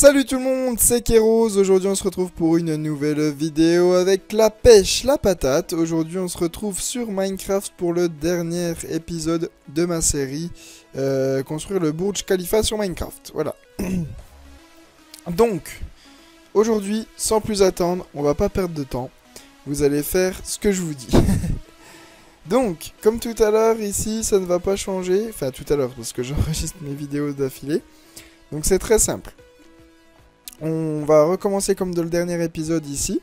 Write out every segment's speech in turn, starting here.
Salut tout le monde, c'est Kéros. Aujourd'hui on se retrouve pour une nouvelle vidéo avec la pêche, la patate. Aujourd'hui on se retrouve sur Minecraft pour le dernier épisode de ma série construire le Burj Khalifa sur Minecraft, voilà. Donc, aujourd'hui, sans plus attendre, on va pas perdre de temps. Vous allez faire ce que je vous dis. Donc, comme tout à l'heure, ici, ça ne va pas changer. Enfin, tout à l'heure, parce que j'enregistre mes vidéos d'affilée. Donc c'est très simple. On va recommencer comme dans le dernier épisode ici.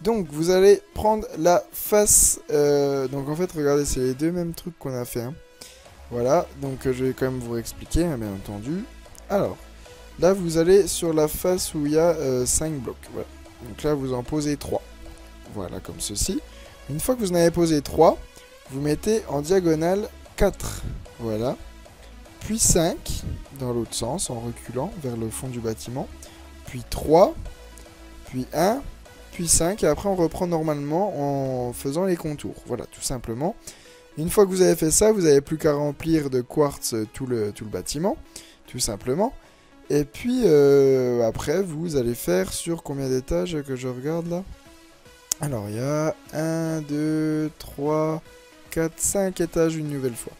Donc vous allez prendre la face... donc en fait regardez, c'est les deux mêmes trucs qu'on a fait. Hein. Voilà, donc je vais quand même vous expliquer, hein, bien entendu. Alors, là vous allez sur la face où il y a 5 blocs. Voilà. Donc là vous en posez 3. Voilà, comme ceci. Une fois que vous en avez posé 3, vous mettez en diagonale 4. Voilà. Puis 5 dans l'autre sens en reculant vers le fond du bâtiment. Puis 3, puis 1, puis 5, et après on reprend normalement en faisant les contours. Voilà, tout simplement. Une fois que vous avez fait ça, vous n'avez plus qu'à remplir de quartz tout le bâtiment, tout simplement. Et puis après, vous allez faire sur combien d'étages que je regarde là? Alors, il y a 1, 2, 3, 4, 5 étages une nouvelle fois.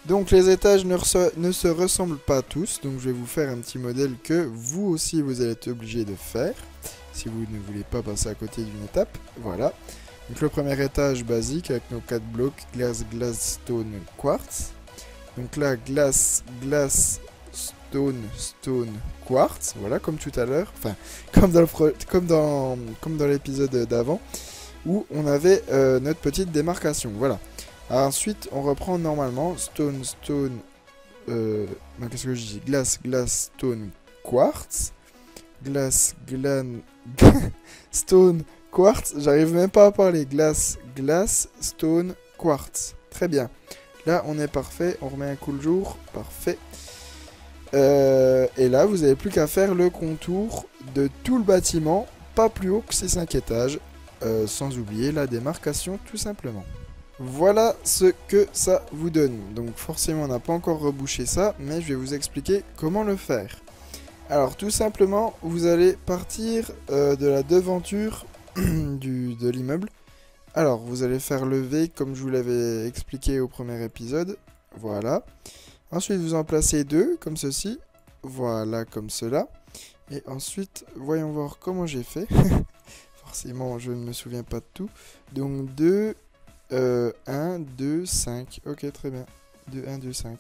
Donc les étages ne se ressemblent pas tous, donc je vais vous faire un petit modèle que vous aussi vous allez être obligé de faire, si vous ne voulez pas passer à côté d'une étape, voilà. Donc le premier étage basique avec nos 4 blocs, glace, glace, stone, quartz. Donc là, glace, glace, stone, stone, quartz, voilà, comme tout à l'heure, enfin, comme dans l'épisode d'avant, où on avait notre petite démarcation, voilà. Ensuite, on reprend normalement stone, stone, qu'est-ce que je dis? Glace, glace, stone, quartz. Glace, glan, stone, quartz. J'arrive même pas à parler. Glace, glace, stone, quartz. Très bien. Là, on est parfait. On remet un coup le jour. Parfait. Et là, vous n'avez plus qu'à faire le contour de tout le bâtiment. Pas plus haut que ces 5 étages. Sans oublier la démarcation, tout simplement. Voilà ce que ça vous donne. Donc forcément on n'a pas encore rebouché ça, mais je vais vous expliquer comment le faire. Alors tout simplement, vous allez partir de la devanture de l'immeuble. Alors vous allez faire le V comme je vous l'avais expliqué au premier épisode. Voilà. Ensuite vous en placez 2 comme ceci. Voilà, comme cela. Et ensuite, voyons voir comment j'ai fait. Forcément je ne me souviens pas de tout. Donc 2... 1, 2, 5. Ok, très bien. 2, 1, 2, 5.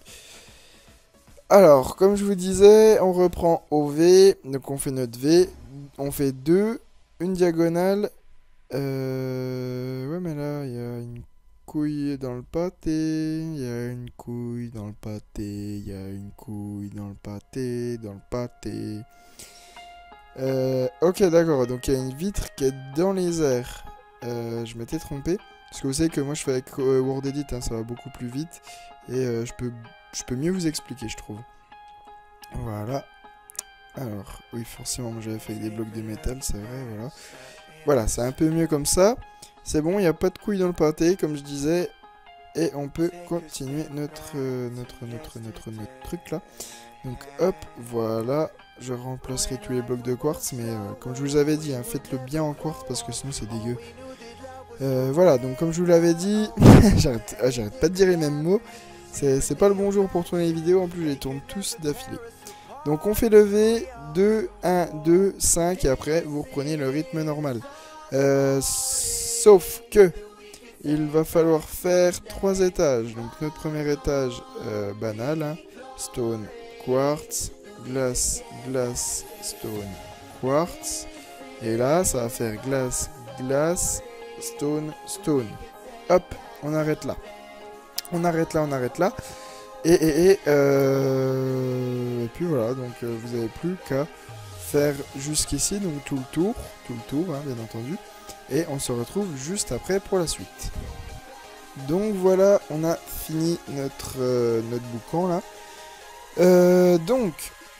Alors, comme je vous disais, on reprend au V. Donc, on fait notre V. On fait 2. Une diagonale. Ouais, mais là, il y a une couille dans le pâté. Il y a une couille dans le pâté. Il y a une couille dans le pâté. Dans le pâté. Ok, d'accord. Donc, il y a une vitre qui est dans les airs. Je m'étais trompé. Parce que vous savez que moi je fais avec WordEdit, hein, ça va beaucoup plus vite. Et je peux mieux vous expliquer, je trouve. Voilà. Alors, oui, forcément, moi j'avais fait avec des blocs de métal, c'est vrai, voilà. Voilà, c'est un peu mieux comme ça. C'est bon, il n'y a pas de couilles dans le pâté, comme je disais. Et on peut continuer notre truc là. Donc hop, voilà. Je remplacerai tous les blocs de quartz, mais comme je vous avais dit, hein, faites-le bien en quartz parce que sinon c'est dégueu. Voilà, donc comme je vous l'avais dit, j'arrête pas de dire les mêmes mots. C'est pas le bon jour pour tourner les vidéos, en plus je les tourne tous d'affilée. Donc on fait le V, 2, 1, 2, 5, et après vous reprenez le rythme normal. Sauf que il va falloir faire 3 étages. Donc notre premier étage banal, hein, stone, quartz, glace, glace, stone, quartz. Et là ça va faire glace, glace, stone, stone. Hop, on arrête là. On arrête là, on arrête là. Et puis voilà, donc vous n'avez plus qu'à faire jusqu'ici, donc tout le tour, hein, bien entendu. Et on se retrouve juste après pour la suite. Donc voilà, on a fini notre boucan là. Donc,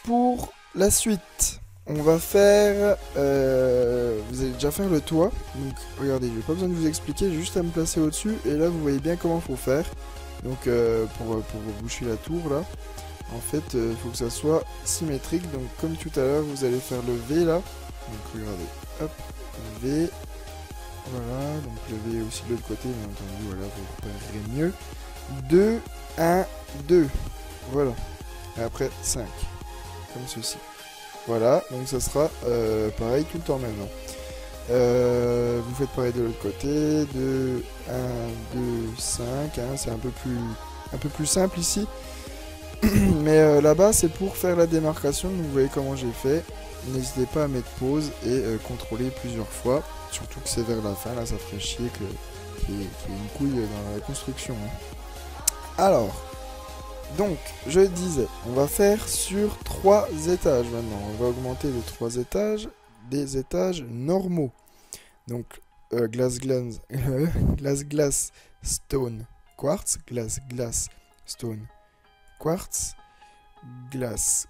pour la suite... On va faire... vous allez déjà faire le toit. Donc regardez, j'ai pas besoin de vous expliquer, j'ai juste à me placer au-dessus. Et là vous voyez bien comment faut faire. Donc pour boucher la tour là. En fait, il faut que ça soit symétrique. Donc comme tout à l'heure, vous allez faire le V là. Donc regardez, hop, V. Voilà, donc le V aussi de l'autre côté, bien entendu, voilà, vous repérerez mieux. 2, 1, 2. Voilà. Et après 5. Comme ceci. Voilà, donc ça sera pareil tout le temps maintenant. Vous faites pareil de l'autre côté. 2, 1, 2, 5. Hein, c'est un peu plus simple ici. Mais là-bas, c'est pour faire la démarcation. Donc vous voyez comment j'ai fait. N'hésitez pas à mettre pause et contrôler plusieurs fois. Surtout que c'est vers la fin, là ça ferait chier qu'il y ait une couille dans la construction. Hein. Alors, donc, je disais, on va faire sur 3 étages maintenant. On va augmenter de 3 étages, des étages normaux. Donc, glace, stone, quartz, glace, stone, quartz, glace,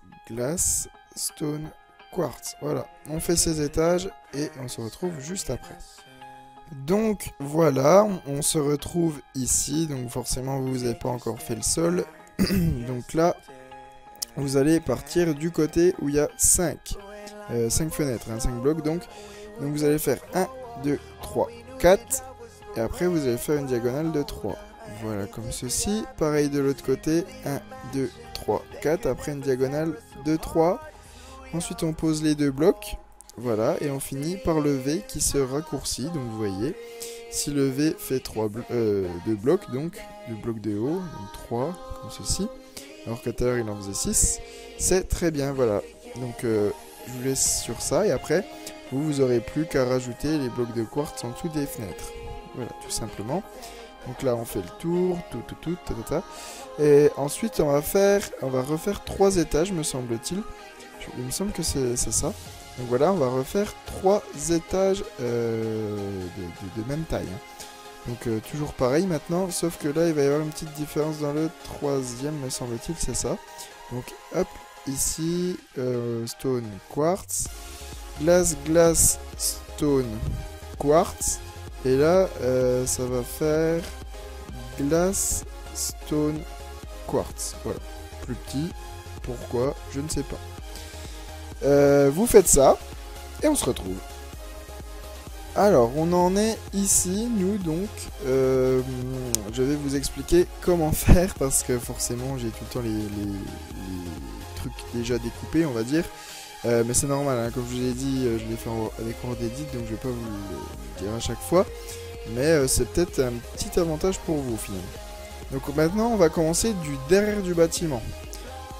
stone, quartz. Voilà, on fait ces étages et on se retrouve juste après. Donc voilà, on se retrouve ici. Donc forcément vous n'avez pas encore fait le sol. Donc là, vous allez partir du côté où il y a 5 fenêtres, hein, 5 blocs. Donc vous allez faire 1, 2, 3, 4. Et après vous allez faire une diagonale de 3. Voilà, comme ceci. Pareil de l'autre côté, 1, 2, 3, 4. Après une diagonale de 3. Ensuite on pose les 2 blocs. Voilà, et on finit par le V qui se raccourcit. Donc vous voyez, si le V fait 2 blocs, donc 2 blocs de haut, donc 3, comme ceci, alors qu'à tout à l'heure il en faisait 6, c'est très bien, voilà. Donc je vous laisse sur ça, et après, vous aurez plus qu'à rajouter les blocs de quartz en dessous des fenêtres. Voilà, tout simplement. Donc là on fait le tour, et ensuite on va refaire 3 étages, me semble-t-il. Il me semble que c'est ça. Donc voilà, on va refaire 3 étages de même taille. Hein. Donc toujours pareil maintenant, sauf que là il va y avoir une petite différence dans le 3e, me semble-t-il, c'est ça. Donc hop, ici, stone, quartz, glace, stone, quartz. Et là, ça va faire glace, stone, quartz. Voilà, plus petit. Pourquoi? Je ne sais pas. Vous faites ça et on se retrouve. Alors on en est ici nous, donc je vais vous expliquer comment faire parce que forcément j'ai tout le temps les trucs déjà découpés, on va dire, mais c'est normal, hein, comme je vous ai dit, je l'ai fait avec ordre edit, donc je vais pas vous le dire à chaque fois, mais c'est peut-être un petit avantage pour vous finalement. Donc maintenant on va commencer du derrière du bâtiment.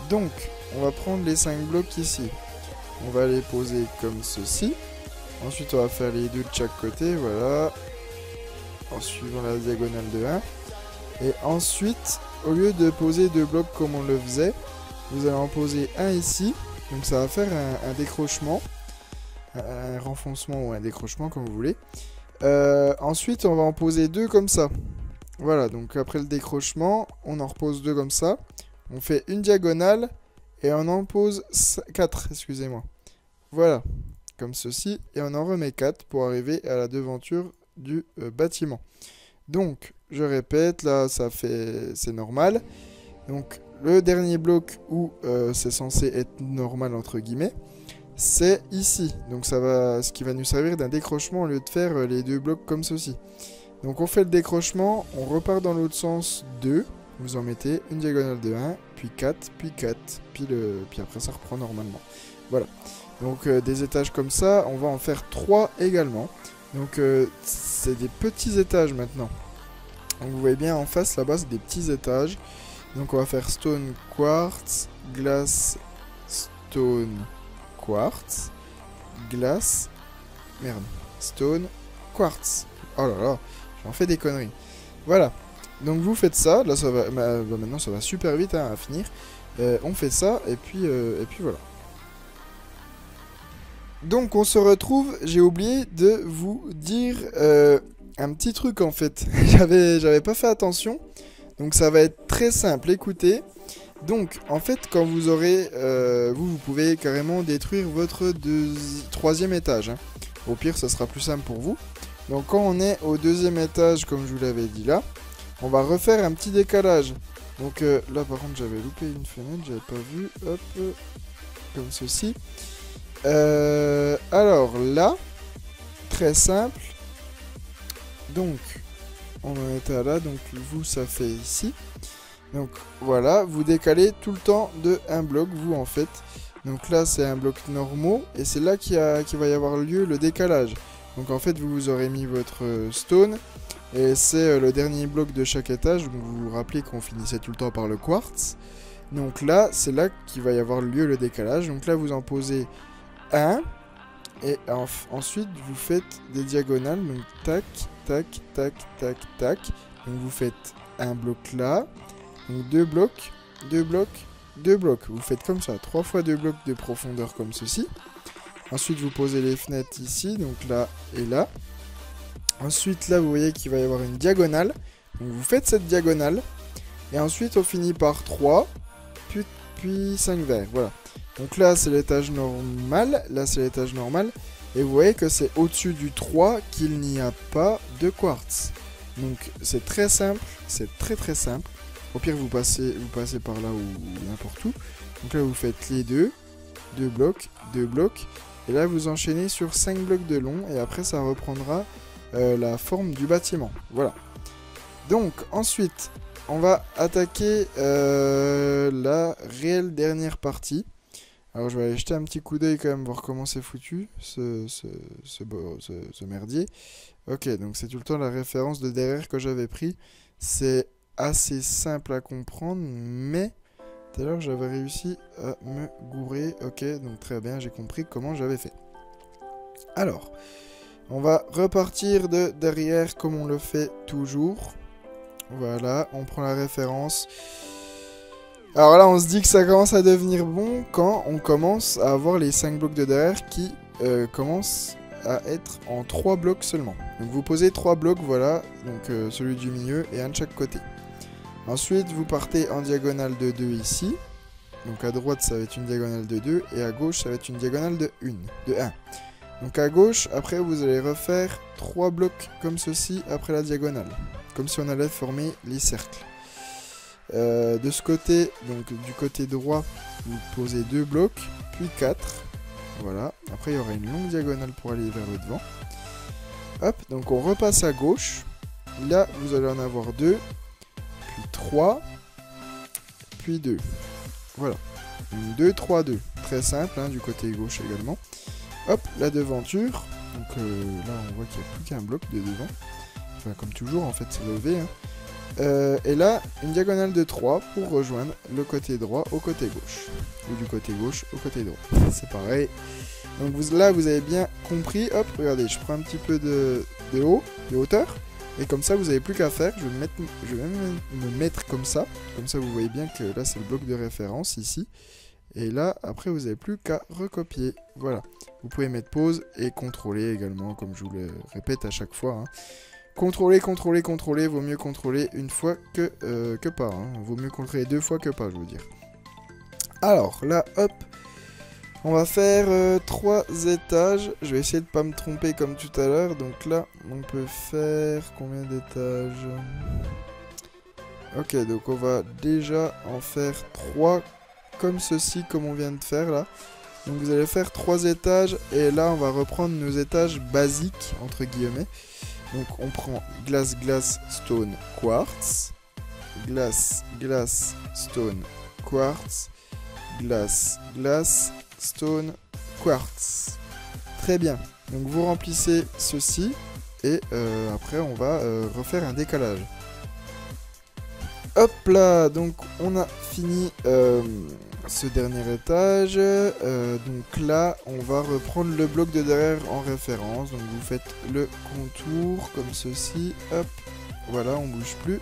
Donc on va prendre les 5 blocs ici. On va les poser comme ceci. Ensuite, on va faire les 2 de chaque côté, voilà. En suivant la diagonale de 1. Et ensuite, au lieu de poser 2 blocs comme on le faisait, vous allez en poser un ici. Donc ça va faire un décrochement. Un renfoncement ou un décrochement, comme vous voulez. Ensuite, on va en poser 2 comme ça. Voilà, donc après le décrochement, on en repose 2 comme ça. On fait une diagonale. Et on en pose 4, excusez-moi. Voilà, comme ceci. Et on en remet 4 pour arriver à la devanture du bâtiment. Donc, je répète, là, c'est normal. Donc, le dernier bloc où c'est censé être normal, entre guillemets, c'est ici. Donc, ce qui va nous servir d'un décrochement au lieu de faire les 2 blocs comme ceci. Donc, on fait le décrochement, on repart dans l'autre sens 2. Vous en mettez une diagonale de 1, puis 4, puis 4, puis après ça reprend normalement. Voilà. Donc des étages comme ça, on va en faire 3 également. Donc c'est des petits étages maintenant. Donc vous voyez bien en face là-bas, c'est des petits étages. Donc on va faire stone, quartz, glace, stone, quartz, glace, merde, stone, quartz. Oh là là, j'en fais des conneries. Voilà. Donc vous faites ça, là ça va, maintenant ça va super vite hein, à finir. On fait ça et puis voilà. Donc on se retrouve, j'ai oublié de vous dire un petit truc en fait. J'avais pas fait attention, donc ça va être très simple, écoutez. Donc en fait quand vous aurez, vous pouvez carrément détruire votre 3e étage. Hein. Au pire ça sera plus simple pour vous. Donc quand on est au 2e étage comme je vous l'avais dit là, on va refaire un petit décalage. Donc là par contre j'avais loupé une fenêtre, j'avais pas vu, hop, comme ceci. Alors là, très simple, donc on en était là, donc vous ça fait ici. Donc voilà, vous décalez tout le temps de un bloc, vous en fait. Donc là c'est un bloc normaux, et c'est là qu'il va y avoir lieu le décalage. Donc en fait vous aurez mis votre stone, et c'est le dernier bloc de chaque étage. Donc vous vous rappelez qu'on finissait tout le temps par le quartz. Donc là, c'est là qu'il va y avoir lieu le décalage. Donc là, vous en posez un. Et ensuite, vous faites des diagonales. Donc tac, tac, tac, tac, tac. Donc vous faites un bloc là. Donc deux blocs, deux blocs, deux blocs. Vous faites comme ça. 3 fois 2 blocs de profondeur comme ceci. Ensuite, vous posez les fenêtres ici. Donc là et là. Ensuite, là, vous voyez qu'il va y avoir une diagonale. Donc vous faites cette diagonale. Et ensuite, on finit par 3. Puis 5 verres, voilà. Donc là, c'est l'étage normal. Là, c'est l'étage normal. Et vous voyez que c'est au-dessus du 3 qu'il n'y a pas de quartz. Donc, c'est très simple. C'est très très simple. Au pire, vous passez par là ou n'importe où. Donc là, vous faites les deux. 2 blocs, 2 blocs. Et là, vous enchaînez sur 5 blocs de long. Et après, ça reprendra la forme du bâtiment. Voilà. Donc, ensuite, on va attaquer la réelle dernière partie. Alors, je vais aller jeter un petit coup d'œil quand même, voir comment c'est foutu, ce merdier. Ok, donc c'est tout le temps la référence de derrière que j'avais pris. C'est assez simple à comprendre, mais tout à l'heure, j'avais réussi à me gourer. Ok, donc très bien, j'ai compris comment j'avais fait. Alors, on va repartir de derrière comme on le fait toujours. Voilà, on prend la référence. Alors là, on se dit que ça commence à devenir bon quand on commence à avoir les 5 blocs de derrière qui commencent à être en 3 blocs seulement. Donc vous posez 3 blocs, voilà, donc celui du milieu et un de chaque côté. Ensuite, vous partez en diagonale de 2 ici. Donc à droite, ça va être une diagonale de 2 et à gauche, ça va être une diagonale de 1. Donc à gauche, après, vous allez refaire 3 blocs comme ceci après la diagonale. Comme si on allait former les cercles. De ce côté, donc du côté droit, vous posez 2 blocs, puis 4. Voilà. Après, il y aura une longue diagonale pour aller vers le devant. Hop, donc on repasse à gauche. Là, vous allez en avoir 2, puis 3, puis 2. Voilà. 2, 3, 2. Très simple, hein, du côté gauche également. Hop, la devanture. Donc là, on voit qu'il n'y a plus qu'un bloc de devant. Enfin, comme toujours, en fait, c'est levé. Hein. Et là, une diagonale de 3 pour rejoindre le côté droit au côté gauche. Ou du côté gauche au côté droit. C'est pareil. Donc là, vous avez bien compris. Hop, regardez, je prends un petit peu de hauteur. Et comme ça, vous n'avez plus qu'à faire. Je vais même me mettre comme ça. Comme ça, vous voyez bien que là, c'est le bloc de référence ici. Et là, après, vous n'avez plus qu'à recopier. Voilà. Vous pouvez mettre pause et contrôler également, comme je vous le répète à chaque fois. Hein. Contrôler, contrôler, contrôler. Vaut mieux contrôler une fois que pas. Hein. Vaut mieux contrôler 2 fois que pas, je veux dire. Alors, là, hop. On va faire 3 étages. Je vais essayer de ne pas me tromper comme tout à l'heure. Donc là, on peut faire combien d'étages? Ok, donc on va déjà en faire 3 comme ceci, comme on vient de faire là. Donc vous allez faire 3 étages. Et là, on va reprendre nos étages basiques, entre guillemets. Donc on prend glace, glace, stone, quartz. Glace, glace, stone, quartz. Glace, glace, stone, quartz. Très bien. Donc vous remplissez ceci. Et après, on va refaire un décalage. Hop là, donc on a fini ce dernier étage. Donc là, on va reprendre le bloc de derrière en référence. Donc vous faites le contour comme ceci. Hop, voilà, on bouge plus.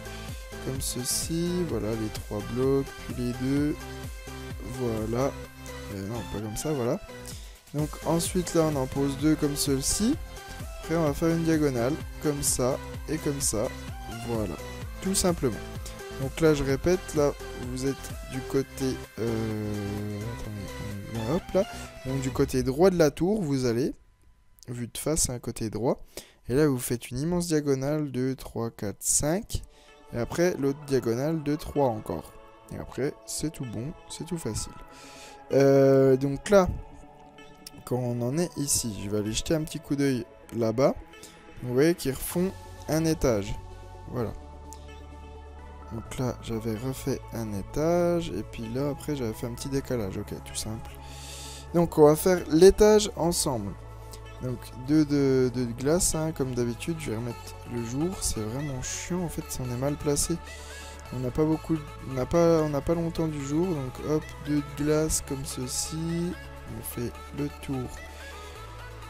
Comme ceci, voilà les 3 blocs, puis les 2. Voilà. Non, pas comme ça, voilà. Donc ensuite là, on en pose 2 comme ceci. Après, on va faire une diagonale, comme ça et comme ça. Voilà, tout simplement. Donc là, je répète, là, vous êtes du côté... attendez, là, hop, là. Donc du côté droit de la tour, vous allez, vue de face, un côté droit. Et là, vous faites une immense diagonale, 2, 3, 4, 5. Et après, l'autre diagonale de 3 encore. Et après, c'est tout bon, c'est tout facile. Donc là, quand on en est ici, je vais aller jeter un petit coup d'œil là-bas. Vous voyez qu'ils refont un étage. Voilà. Donc là, j'avais refait un étage. Et puis là, après, j'avais fait un petit décalage. Ok, tout simple. Donc, on va faire l'étage ensemble. Donc, deux de glace, hein, comme d'habitude. Je vais remettre le jour. C'est vraiment chiant, en fait, si on est mal placé. On n'a pas beaucoup... On n'a pas longtemps du jour. Donc, hop, deux de glace comme ceci. On fait le tour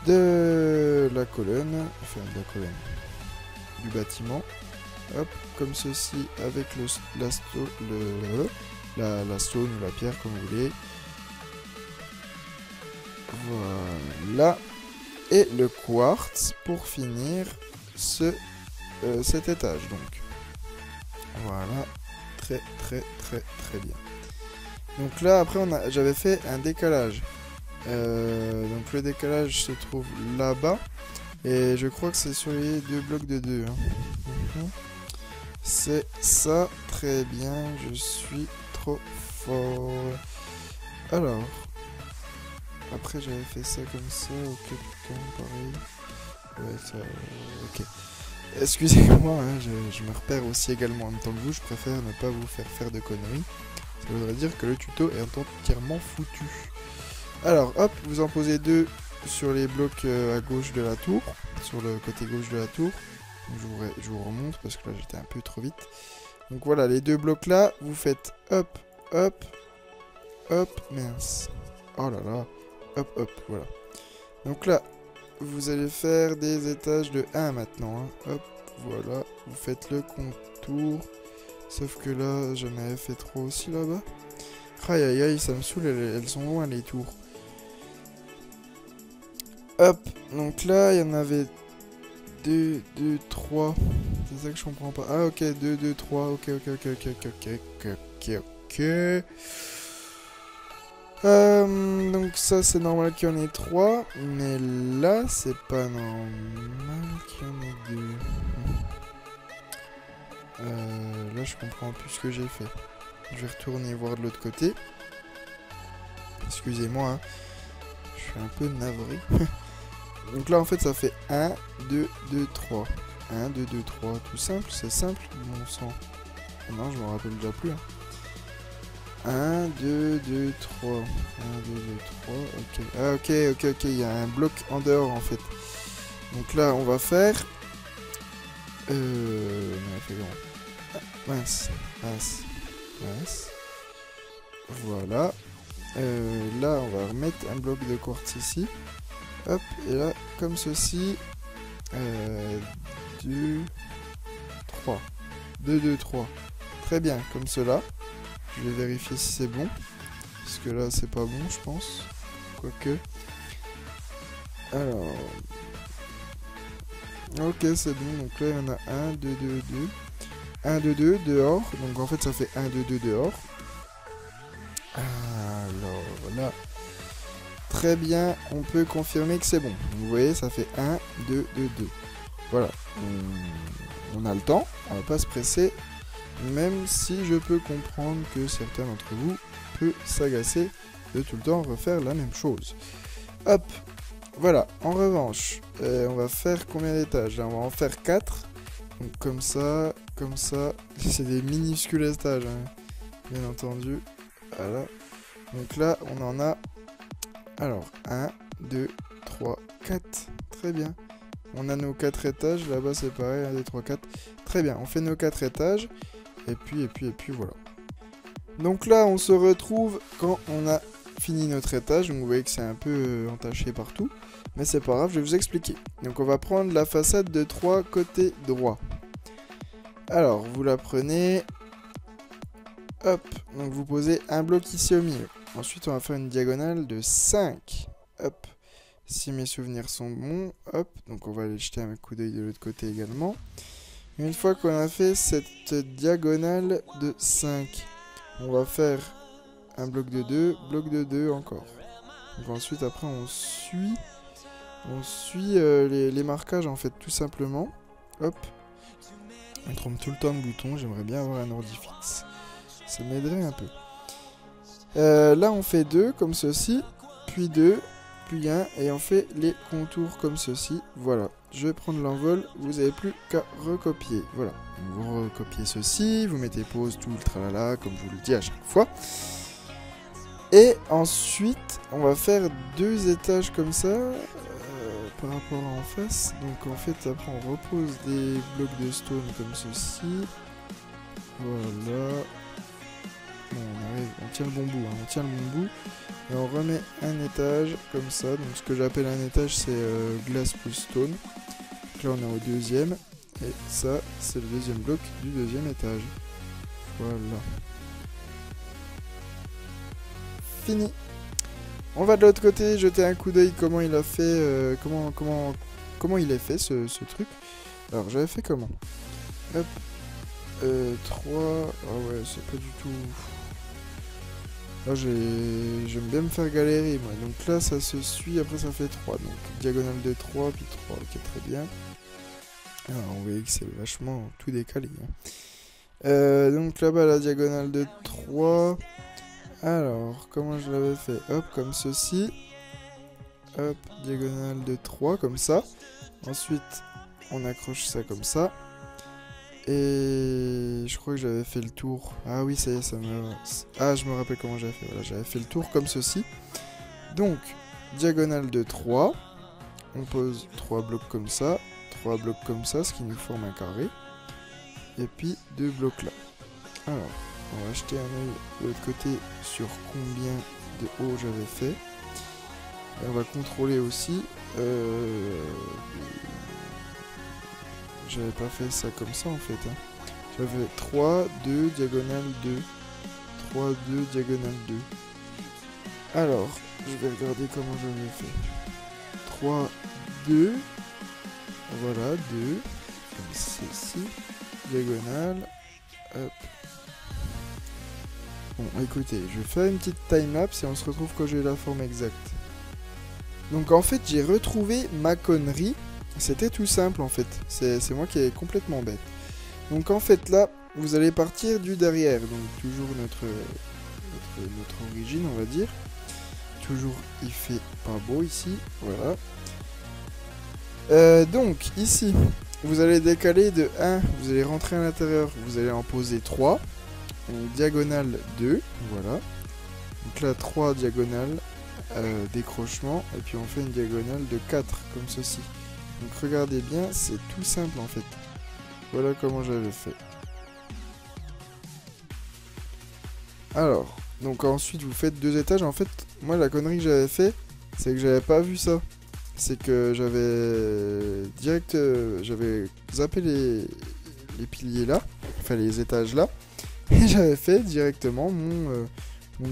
de la colonne. Enfin, de la colonne. Du bâtiment. Hop, comme ceci, avec la stone ou la pierre, comme vous voulez. Voilà. Et le quartz pour finir cet étage, donc. Voilà. Très, très, très, très bien. Donc là, après, j'avais fait un décalage. Donc le décalage se trouve là-bas. Et je crois que c'est sur les deux blocs de 2. Hein. C'est ça, très bien, je suis trop fort. Alors, après j'avais fait ça comme ça, ok, putain, pareil. Ouais, ça, ok. Excusez-moi, hein, je me repère aussi également en même temps que vous, je préfère ne pas vous faire de conneries. Ça voudrait dire que le tuto est entièrement foutu. Alors, hop, vous en posez 2 sur les blocs à gauche de la tour, sur le côté gauche de la tour. Je vous remonte parce que là j'étais un peu trop vite. Donc voilà, les 2 blocs là, vous faites hop, hop, hop, mince. Oh là là, hop, hop, voilà. Donc là, vous allez faire des étages de 1 maintenant. Hein. Hop, voilà, vous faites le contour. Sauf que là, j'en avais fait trop aussi là-bas. Aïe aïe aïe, ça me saoule, elles sont loin les tours. Hop, donc là, il y en avait 2, 2, 3. C'est ça que je comprends pas. Ah, ok, 2, 2, 3. Ok. Donc ça, c'est normal qu'il y en ait 3. Mais là, c'est pas normal qu'il y en ait 2. Là, je comprends plus ce que j'ai fait. Je vais retourner voir de l'autre côté. Excusez-moi, hein. Je suis un peu navré. Donc là, en fait, ça fait 1, 2, 2, 3. 1, 2, 2, 3. Tout simple, c'est simple, mon sang. Oh non, je me rappelle déjà plus. Hein. 1, 2, 2, 3. 1, 2, 2, 3. Ok. Ah, ok. Il y a un bloc en dehors, en fait. Donc là, on va faire... on a fait grand. Ah, mince. Voilà. Là, on va remettre un bloc de quartz ici. Hop, et là, comme ceci. 2, 3. 2, 2, 3. Très bien, comme cela. Je vais vérifier si c'est bon. Parce que là, c'est pas bon, je pense. Quoique. Alors. Ok, c'est bon. Donc là, il y en a 1, 2, 2, 2. 1, 2, 2, dehors. Donc en fait, ça fait 1, 2, 2 dehors. Alors là. Très bien, on peut confirmer que c'est bon. Vous voyez, ça fait 1, 2, 2, 2. Voilà. On a le temps, on va pas se presser. Même si je peux comprendre que certains d'entre vous peuvent s'agacer de tout le temps refaire la même chose. Hop, voilà. En revanche, on va faire combien d'étages? On va en faire 4. Donc comme ça. C'est des minuscules étages, hein, bien entendu. Voilà. Donc là, on en a... Alors, 1, 2, 3, 4. Très bien. On a nos 4 étages. Là-bas, c'est pareil. 1, 2, 3, 4. Très bien. On fait nos 4 étages. Et puis, voilà. Donc là, on se retrouve quand on a fini notre étage. Donc, vous voyez que c'est un peu entaché partout. Mais c'est pas grave, je vais vous expliquer. Donc, on va prendre la façade de 3 côté droit. Alors, vous la prenez. Hop. Donc, vous posez un bloc ici au milieu. Ensuite, on va faire une diagonale de 5. Hop. Si mes souvenirs sont bons. Hop. Donc, on va aller jeter un coup d'œil de l'autre côté également. Une fois qu'on a fait cette diagonale de 5, on va faire un bloc de 2 encore. Donc, ensuite, après, on suit les marquages, en fait, tout simplement. Hop. On trompe tout le temps de boutons, j'aimerais bien avoir un ordi fixe. Ça m'aiderait un peu. Là on fait 2 comme ceci, puis 2, puis 1, et on fait les contours comme ceci. Voilà, je vais prendre l'envol, vous n'avez plus qu'à recopier. Voilà, vous recopiez ceci, vous mettez pause, tout le tralala, comme je vous le dis à chaque fois. Et ensuite, on va faire 2 étages comme ça, par rapport à en face. Donc en fait, après on repose des blocs de stone comme ceci. Voilà. Bon, on arrive, on tient le bon bout, hein, on tient le bon bout. Et on remet un étage comme ça. Donc ce que j'appelle un étage, c'est glace plus stone. Donc là on est au deuxième. Et ça, c'est le deuxième bloc du deuxième étage. Voilà. Fini. On va de l'autre côté jeter un coup d'œil comment il a fait, comment il est fait ce truc. Alors j'avais fait comment? Hop. 3. Ah ouais, c'est pas du tout. Là j'aime bien me faire galérer moi. Donc là ça se suit, après ça fait 3. Donc diagonale de 3, puis 3, ok très bien. Alors on voit que c'est vachement tout décalé. Hein. Donc là-bas la diagonale de 3. Alors comment je l'avais fait? Hop, comme ceci. Hop, diagonale de 3 comme ça. Ensuite on accroche ça comme ça. Et je crois que j'avais fait le tour. Ah oui, ça y est, ça me... Ah, je me rappelle comment j'avais fait. Voilà, j'avais fait le tour comme ceci. Donc, diagonale de 3. On pose 3 blocs comme ça. 3 blocs comme ça, ce qui nous forme un carré. Et puis 2 blocs là. Alors, on va jeter un œil de l'autre côté sur combien de haut j'avais fait. Et on va contrôler aussi. J'avais pas fait ça comme ça en fait. Hein. J'avais 3, 2, diagonale 2. 3, 2, diagonale 2. Alors, je vais regarder comment j'avais fait. 3, 2. Voilà, 2. Comme ceci. Diagonale. Hop. Bon, écoutez, je vais faire une petite timelapse et on se retrouve quand j'ai la forme exacte. Donc en fait, j'ai retrouvé ma connerie. C'était tout simple en fait, c'est moi qui est complètement bête. Donc en fait là, vous allez partir du derrière, donc toujours notre origine on va dire. Toujours il fait pas beau ici, voilà. Donc ici, vous allez décaler de 1, vous allez rentrer à l'intérieur, vous allez en poser 3. Donc diagonale 2, voilà. Donc là 3 diagonales, décrochement, et puis on fait une diagonale de 4 comme ceci. Donc regardez bien, c'est tout simple en fait. Voilà comment j'avais fait. Alors, donc ensuite vous faites 2 étages. En fait, moi la connerie que j'avais fait, c'est que j'avais pas vu ça. C'est que j'avais zappé les piliers là, enfin les étages là, et j'avais fait directement mon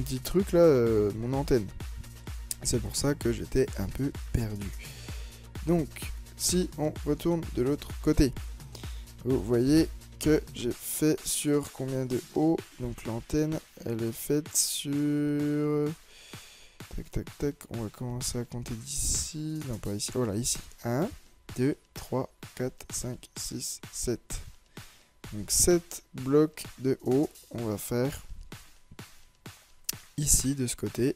petit truc là, mon antenne. C'est pour ça que j'étais un peu perdu. Donc, si on retourne de l'autre côté, vous voyez que j'ai fait sur combien de haut. Donc l'antenne, elle est faite sur... Tac, tac, tac. On va commencer à compter d'ici. Non, pas ici. Voilà, ici. 1, 2, 3, 4, 5, 6, 7. Donc 7 blocs de haut. On va faire ici, de ce côté.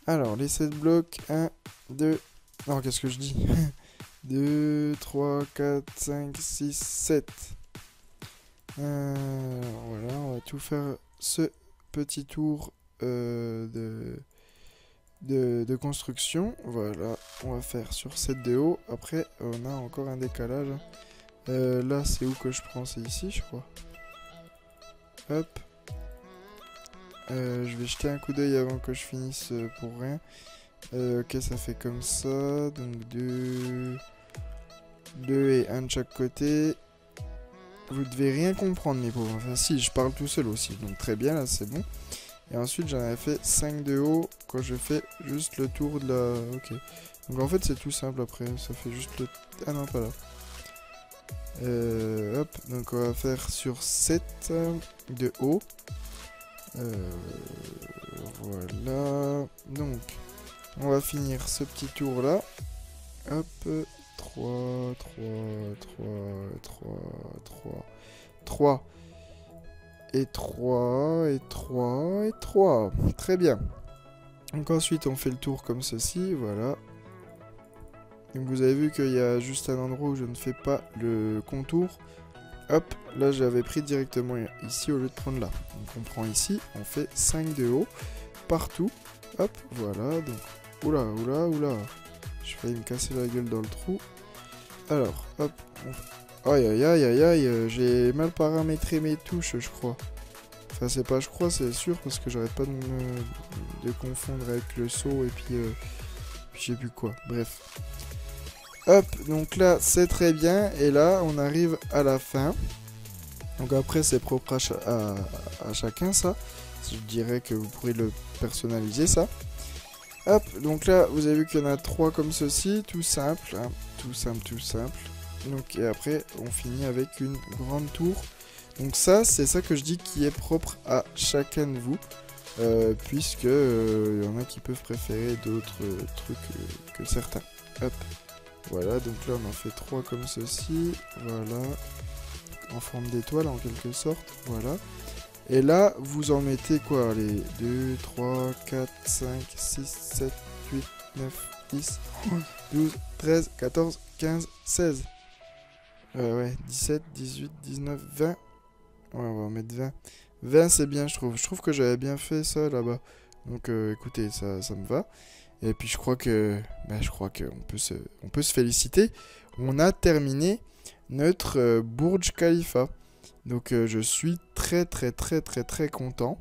Alors, les 7 blocs. 1, 2... Non, qu'est-ce que je dis 2, 3, 4, 5, 6, 7. Voilà, on va tout faire ce petit tour de construction. Voilà, on va faire sur 7 de haut. Après, on a encore un décalage. Là, c'est où que je prends? C'est ici, je crois. Hop. Je vais jeter un coup d'œil avant que je finisse pour rien. Ok, ça fait comme ça. Donc 2 et 1 de chaque côté. Vous devez rien comprendre, mes pauvres. Enfin, si, je parle tout seul aussi. Donc très bien, là, c'est bon. Et ensuite, j'en avais fait 5 de haut quand je fais juste le tour de la... Ok. Donc en fait, c'est tout simple après. Ça fait juste le... Ah non, pas là. Hop. Donc on va faire sur 7 de haut. Voilà. Donc, on va finir ce petit tour là. Hop. 3, 3, 3, 3, 3, 3. Et 3, et 3, et 3. Très bien. Donc ensuite, on fait le tour comme ceci, voilà. Donc vous avez vu qu'il y a juste un endroit où je ne fais pas le contour. Hop, là j'avais pris directement ici au lieu de prendre là. Donc on prend ici, on fait 5 de haut, partout. Hop, voilà, donc... Oula, oula, oula. Je failli me casser la gueule dans le trou. Alors, hop. Aïe, aïe, aïe, aïe, aïe, j'ai mal paramétré mes touches, je crois. Enfin, c'est pas je crois, c'est sûr, parce que j'arrête pas de confondre avec le saut et puis je sais plus quoi. Bref. Hop, donc là, c'est très bien. Et là, on arrive à la fin. Donc après, c'est propre à chacun, ça. Je dirais que vous pourrez le personnaliser, ça. Hop, donc là, vous avez vu qu'il y en a 3 comme ceci. Tout simple, hein. Tout simple, tout simple. Donc, et après, on finit avec une grande tour. Donc ça, c'est ça que je dis qui est propre à chacun de vous. Puisque y en a qui peuvent préférer d'autres trucs que certains. Hop. Voilà, donc là on en fait 3 comme ceci, voilà, en forme d'étoile en quelque sorte, voilà. Et là, vous en mettez quoi, allez, 2, 3, 4, 5, 6, 7, 8, 9, 10, 12, 13, 14, 15, 16. Ouais, 17, 18, 19, 20. Ouais, on va en mettre 20. 20 c'est bien, je trouve. Je trouve que j'avais bien fait ça là-bas. Donc écoutez, ça me va. Et puis je crois que on peut se féliciter. On a terminé notre Burj Khalifa. Donc je suis très content.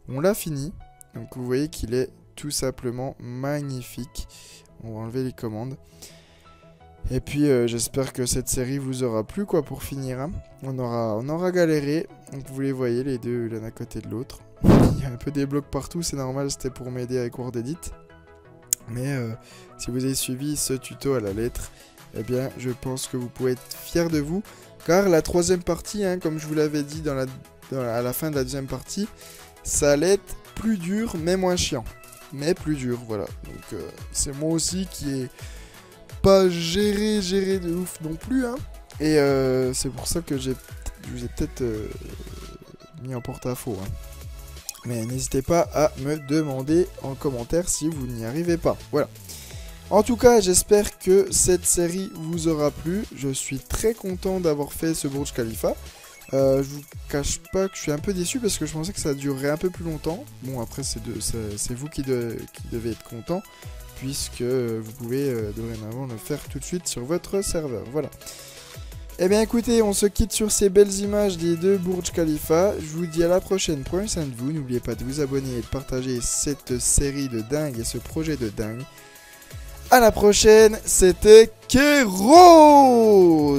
On l'a fini. Donc vous voyez qu'il est tout simplement magnifique. On va enlever les commandes. Et puis j'espère que cette série vous aura plu quoi pour finir. Hein. On aura galéré. Donc vous les voyez les deux l'un à côté de l'autre. Il y a un peu des blocs partout, c'est normal, c'était pour m'aider avec WordEdit. Mais si vous avez suivi ce tuto à la lettre, eh bien je pense que vous pouvez être fiers de vous. Car la troisième partie, hein, comme je vous l'avais dit à la fin de la deuxième partie, ça allait être plus dur mais moins chiant. Mais plus dur, voilà. Donc c'est moi aussi qui ai pas géré de ouf non plus. Hein. Et c'est pour ça que je vous ai peut-être mis en porte-à-faux. Hein. Mais n'hésitez pas à me demander en commentaire si vous n'y arrivez pas. Voilà. En tout cas, j'espère que cette série vous aura plu. Je suis très content d'avoir fait ce Burj Khalifa. Je vous cache pas que je suis un peu déçu parce que je pensais que ça durerait un peu plus longtemps. Bon, après, c'est vous qui devez être content puisque vous pouvez dorénavant le faire tout de suite sur votre serveur. Voilà. Eh bien écoutez, on se quitte sur ces belles images des deux Burj Khalifa. Je vous dis à la prochaine, prenez soin de vous. N'oubliez pas de vous abonner et de partager cette série de dingue et ce projet de dingue. À la prochaine, c'était Kéros.